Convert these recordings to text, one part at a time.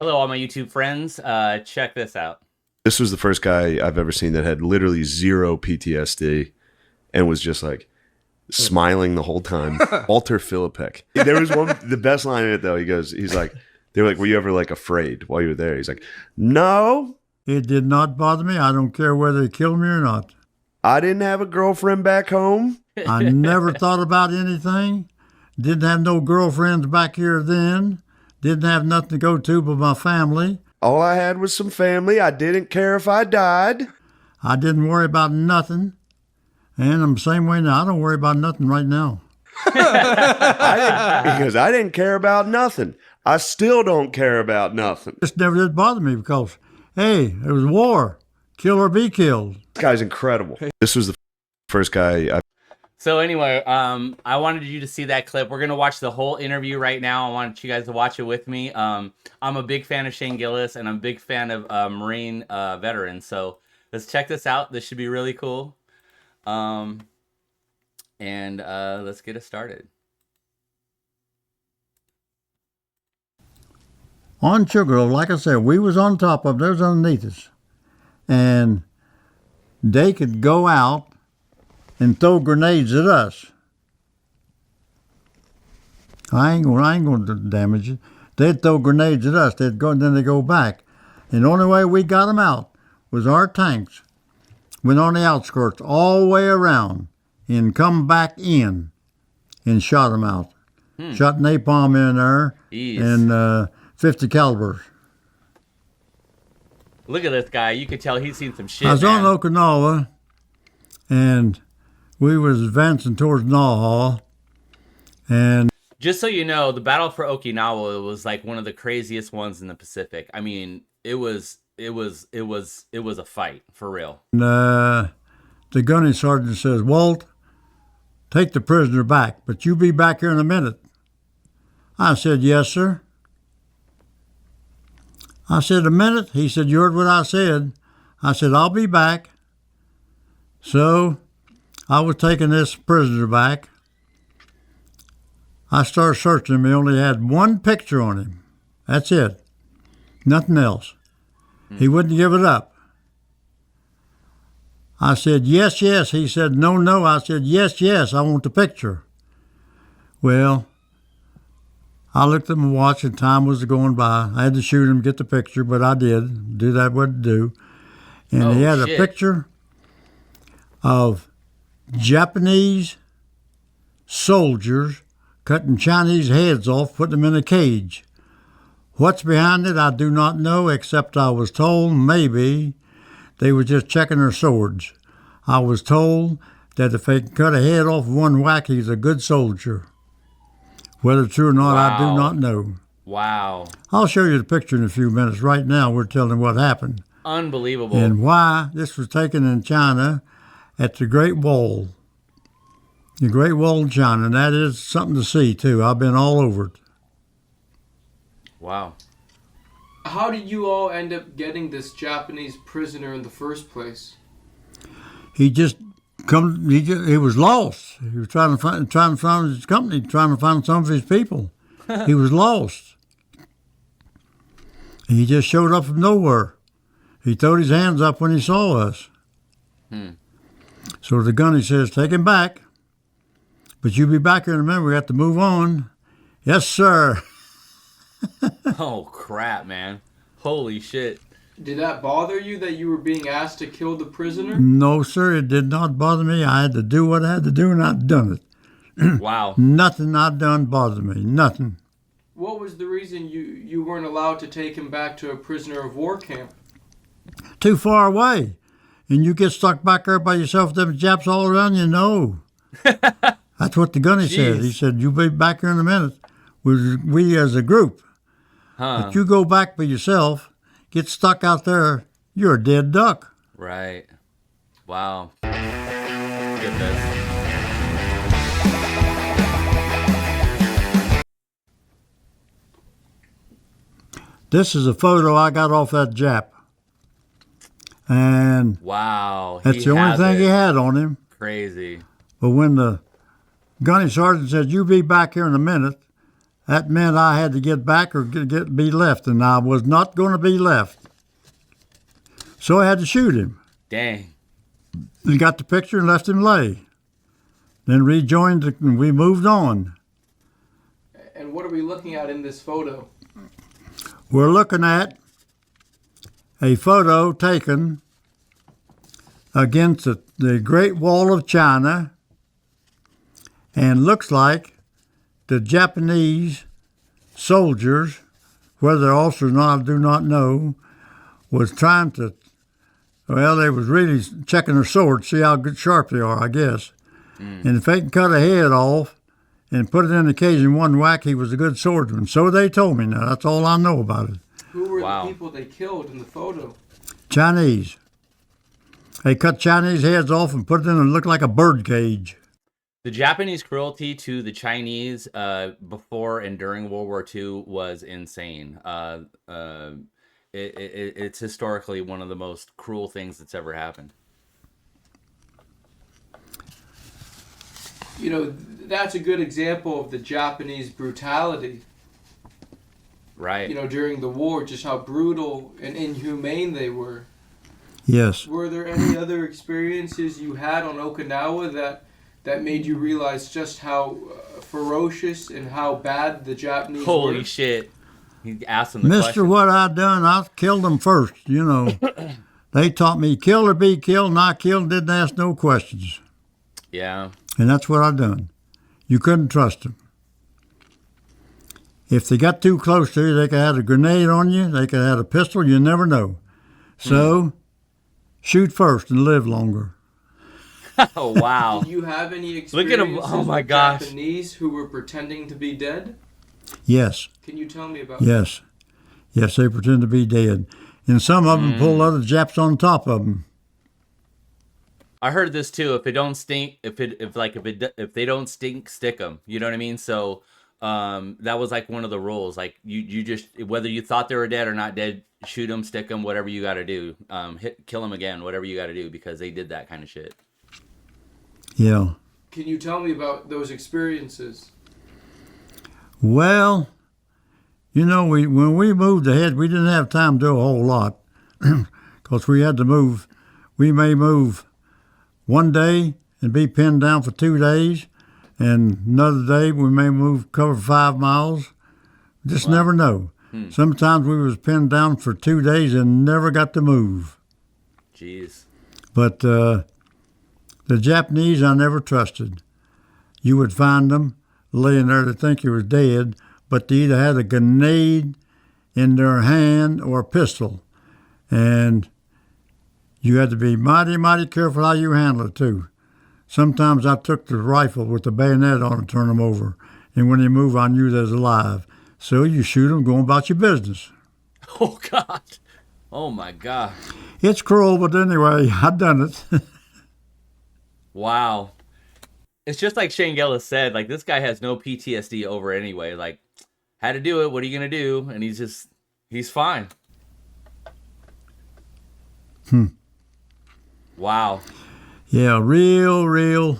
Hello, all my YouTube friends. Check this out. This was the first guy I've ever seen that had literally zero PTSD and was just like smiling the whole time. Walter Philippek. There was the best line in it though. He's like, they were like, were you ever like afraid while you were there? He's like, no. It did not bother me. I don't care whether they killed me or not. I didn't have a girlfriend back home. I never thought about anything. Didn't have no girlfriends back here then. Didn't have nothing to go to but my family. All I had was some family. I didn't care if I died. I didn't worry about nothing. And I'm the same way now. I don't worry about nothing right now. Because I didn't care about nothing. I still don't care about nothing. This never did bother me because, hey, it was war. Kill or be killed. This guy's incredible. This was the first guy So anyway, I wanted you to see that clip. We're going to watch the whole interview right now. I want you guys to watch it with me. I'm a big fan of Shane Gillis, and I'm a big fan of Marine veterans. So let's check this out. This should be really cool. And let's get it started. On Sugar Loaf, like I said, we was on top of it. They was underneath us. And they could go out and throw grenades at us. I ain't going to damage it. They'd throw grenades at us. They'd go, and then they go back. And the only way we got them out was our tanks went on the outskirts all the way around and come back in and shot them out. Shot napalm in there and 50 calibers. Look at this guy. You could tell he's seen some shit. I was man. on Okinawa, and we was advancing towards Naha, and Just so you know, the battle for Okinawa was like one of the craziest ones in the Pacific. I mean, it was a fight for real. the gunny sergeant says, "Walt, take the prisoner back, but you be back here in a minute." I said, "Yes, sir." I said, "A minute?" He said, "You heard what I said." I said, "I'll be back." So I was taking this prisoner back. I started searching him. He only had one picture on him. That's it. Nothing else. He wouldn't give it up. I said, "Yes, yes." He said, "No, no." I said, "Yes, yes, I want the picture." Well, I looked at my watch and time was going by. I had to shoot him, get the picture, but I did. Do that, what to do. And he had a picture of Japanese soldiers cutting Chinese heads off, putting them in a cage. What's behind it, I do not know, except I was told maybe they were just checking their swords. I was told that if they can cut a head off one whack, he's a good soldier. Whether true or not, I do not know. Wow. I'll show you the picture in a few minutes. Right now, we're telling what happened. Unbelievable. And why this was taken in China at the Great Wall. The Great Wall of China, and that is something to see, too. I've been all over it. Wow. How did you all end up getting this Japanese prisoner in the first place? He was lost. He was trying to find his company, trying to find some of his people. He was lost. He just showed up from nowhere. He throwed his hands up when he saw us. So the gunny says, "Take him back. But you be back here in a minute. We have to move on." "Yes, sir." Oh, crap, man. Holy shit. Did that bother you that you were being asked to kill the prisoner? No, sir, it did not bother me. I had to do what I had to do, and I'd done it. Wow. Nothing I'd done bothered me. Nothing. What was the reason you weren't allowed to take him back to a prisoner of war camp? Too far away. And you get stuck back there by yourself, them Japs all around you? No. That's what the gunny said. He said, "You'll be back here in a minute." We as a group. But you go back by yourself, get stuck out there, you're a dead duck. Right. Wow. Goodness. This is a photo I got off that Jap. And wow. That's the only thing he had on him. Crazy. But when the gunny sergeant said, "You be back here in a minute," that meant I had to get back or be left, and I was not going to be left. So I had to shoot him. Dang. And got the picture and left him lay. Then rejoined and we moved on. And what are we looking at in this photo? We're looking at a photo taken against the Great Wall of China, and looks like the Japanese soldiers, whether they're officers or not, I do not know, was trying to, well, they was really checking their swords, see how good sharp they are, I guess. And if they can cut a head off and put it in the cage in one whack, he was a good swordsman. So they told me. Now, that's all I know about it. Who were Wow. the people they killed in the photo? Chinese. They cut Chinese heads off and put it in and looked like a bird cage. The Japanese cruelty to the Chinese before and during World War II was insane. It's historically one of the most cruel things that's ever happened. You know, that's a good example of the Japanese brutality. Right. You know, during the war, just how brutal and inhumane they were. Yes. Were there any other experiences you had on Okinawa that made you realize just how ferocious and how bad the Japanese were? Holy shit. He asked him the Mister, question. what I done, I killed them first, you know. They taught me kill or be killed, and I killed, didn't ask no questions. Yeah. And that's what I done. You couldn't trust them. If they got too close to you, they could have a grenade on you, they could have a pistol, you never know. So, shoot first and live longer. Oh, wow. Did you have any Look experiences at him. Oh, my with gosh. Japanese who were pretending to be dead? Yes, Can you tell me about yes. Yes, they pretend to be dead. And some of them pull other Japs on top of them. I heard this too. If it don't stink, if they don't stink, stick them. You know what I mean? So that was like one of the rules. Like you just, whether you thought they were dead or not dead, shoot them, stick them, whatever you got to do. Kill them again, whatever you got to do, because they did that kind of shit. Yeah. Can you tell me about those experiences? Well, you know, when we moved ahead, we didn't have time to do a whole lot because we had to move. We may move one day and be pinned down for 2 days, and another day we may cover 5 miles. Just never know. Sometimes we was pinned down for 2 days and never got to move. Jeez. But the Japanese I never trusted. You would find them laying there to think you was dead, but they either had a grenade in their hand or a pistol. And you had to be mighty, mighty careful how you handle it, too. Sometimes I took the rifle with the bayonet on and turned them over. And when they move, I knew they was alive. So you shoot them, go about your business. Oh, God. Oh, my God. It's cruel, but anyway, I done it. Wow. It's just like Shane Gillis said, like, this guy has no PTSD over anyway. Like, had to do it. What are you going to do? And he's fine. Wow. Yeah, real.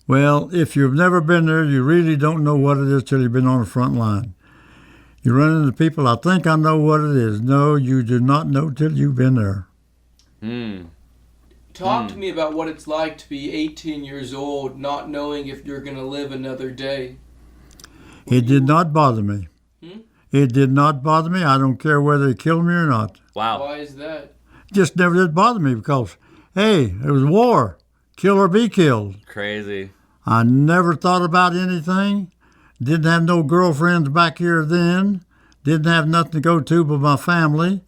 Well, if you've never been there, you really don't know what it is till you've been on the front line. You run into people, I think I know what it is. No, you do not know till you've been there. Talk to me about what it's like to be 18 years old, not knowing if you're going to live another day. It did not bother me. It did not bother me. I don't care whether they killed me or not. Wow. Why is that? It just never did bother me because, hey, it was war. Kill or be killed. Crazy. I never thought about anything. Didn't have no girlfriends back here then. Didn't have nothing to go to but my family.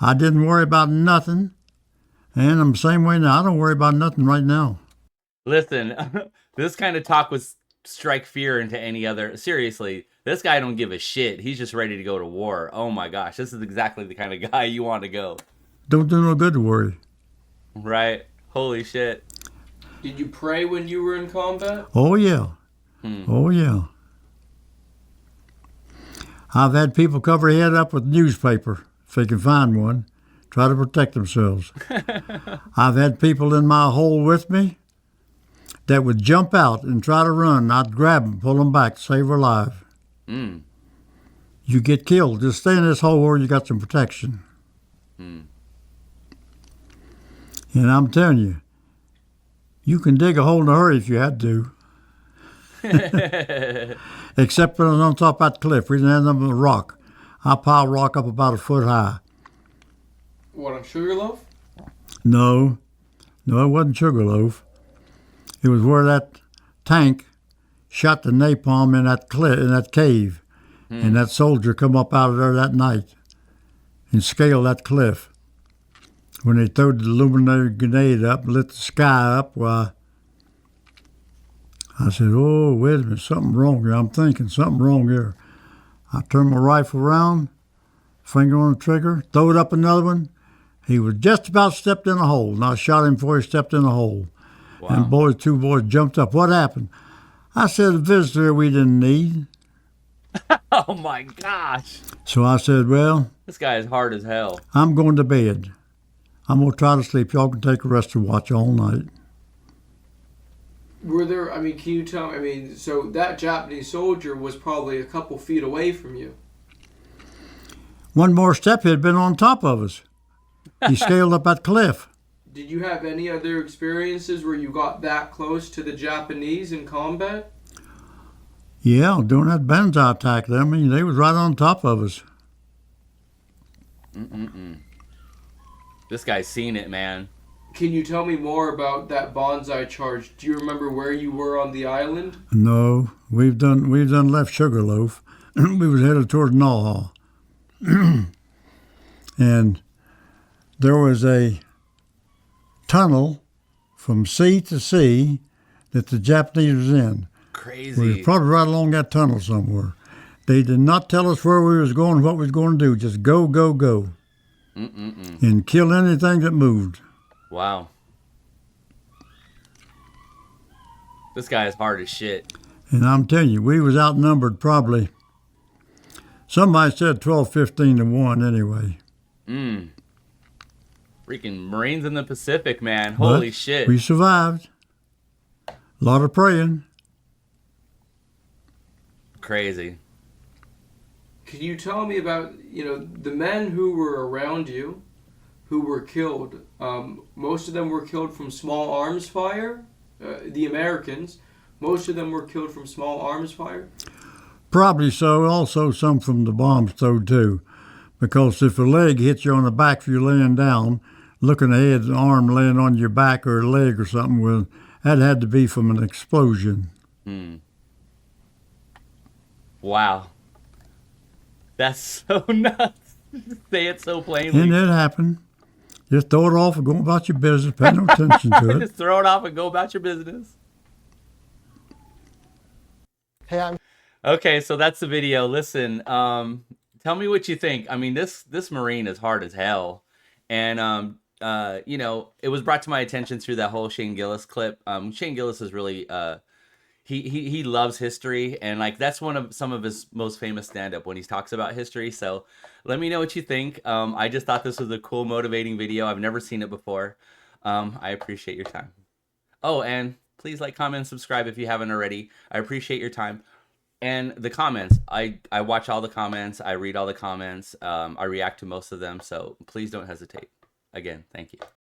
I didn't worry about nothing. And I'm the same way now. I don't worry about nothing right now. Listen, this kind of talk would strike fear into any other. Seriously, this guy don't give a shit. He's just ready to go to war. Oh my gosh, this is exactly the kind of guy you want to go. Don't do no good to worry. Right? Holy shit. Did you pray when you were in combat? Oh, yeah. Oh, yeah. I've had people cover their head up with newspaper, if they can find one, try to protect themselves. I've had people in my hole with me that would jump out and try to run. I'd grab them, pull them back, save their life. Mm. You get killed. Just stay in this hole where you got some protection. Mm. And I'm telling you, you can dig a hole in a hurry if you had to. Except when I was on top of that cliff. We didn't have nothing but rock. I piled rock up about a foot high. What, on Sugarloaf? No, it wasn't Sugarloaf. It was where that tank shot the napalm in that cave. And that soldier come up out of there that night and scaled that cliff. When they threw the illuminated grenade up, lit the sky up, why, I said, oh, wait a minute, something wrong here. I'm thinking something wrong here. I turned my rifle around, finger on the trigger, throw it up another one. He was just about stepped in a hole, and I shot him before he stepped in a hole. Wow. And two boys jumped up. What happened? I said, a visitor we didn't need. Oh my gosh. So I said, well, This guy is hard as hell. I'm going to bed. I'm going to try to sleep. Y'all can take a rest and watch all night. Were there, can you tell me, so that Japanese soldier was probably a couple feet away from you. One more step, he'd been on top of us. He scaled up that cliff. Did you have any other experiences where you got that close to the Japanese in combat? Yeah, during that Banzai attack, they was right on top of us. This guy's seen it, man. Can you tell me more about that bonsai charge? Do you remember where you were on the island? No, we've done left Sugarloaf. We was headed towards Naha. And there was a tunnel from sea to sea that the Japanese was in. Crazy. We was probably right along that tunnel somewhere. They did not tell us where we was going, what we was going to do. Just go, go, go. And kill anything that moved. Wow. This guy is hard as shit. And I'm telling you, we was outnumbered probably, somebody said 12, 15 to 1 anyway. Freaking Marines in the Pacific, man. Holy But shit. we survived. A lot of praying. Crazy. Can you tell me about, the men who were around you, who were killed? Most of them were killed from small arms fire. The Americans, most of them were killed from small arms fire. Probably so. Also some from the bombs thrown too. Because if a leg hits you on the back if you're laying down, looking ahead, an arm laying on your back or a leg or something, well, that had to be from an explosion. Wow. That's so nuts. Say it so plainly. And it happened. Just throw it off and go about your business. Pay no attention to it. Just throw it off and go about your business. Hey, Okay, so that's the video. Listen, tell me what you think. This Marine is hard as hell. And, it was brought to my attention through that whole Shane Gillis clip. Shane Gillis is really, he loves history. And, that's some of his most famous stand-up when he talks about history. So let me know what you think. I just thought this was a cool, motivating video. I've never seen it before. I appreciate your time. Oh, and please like, comment, and subscribe if you haven't already. I appreciate your time. And the comments, I watch all the comments. I read all the comments. I react to most of them. So please don't hesitate. Again, thank you.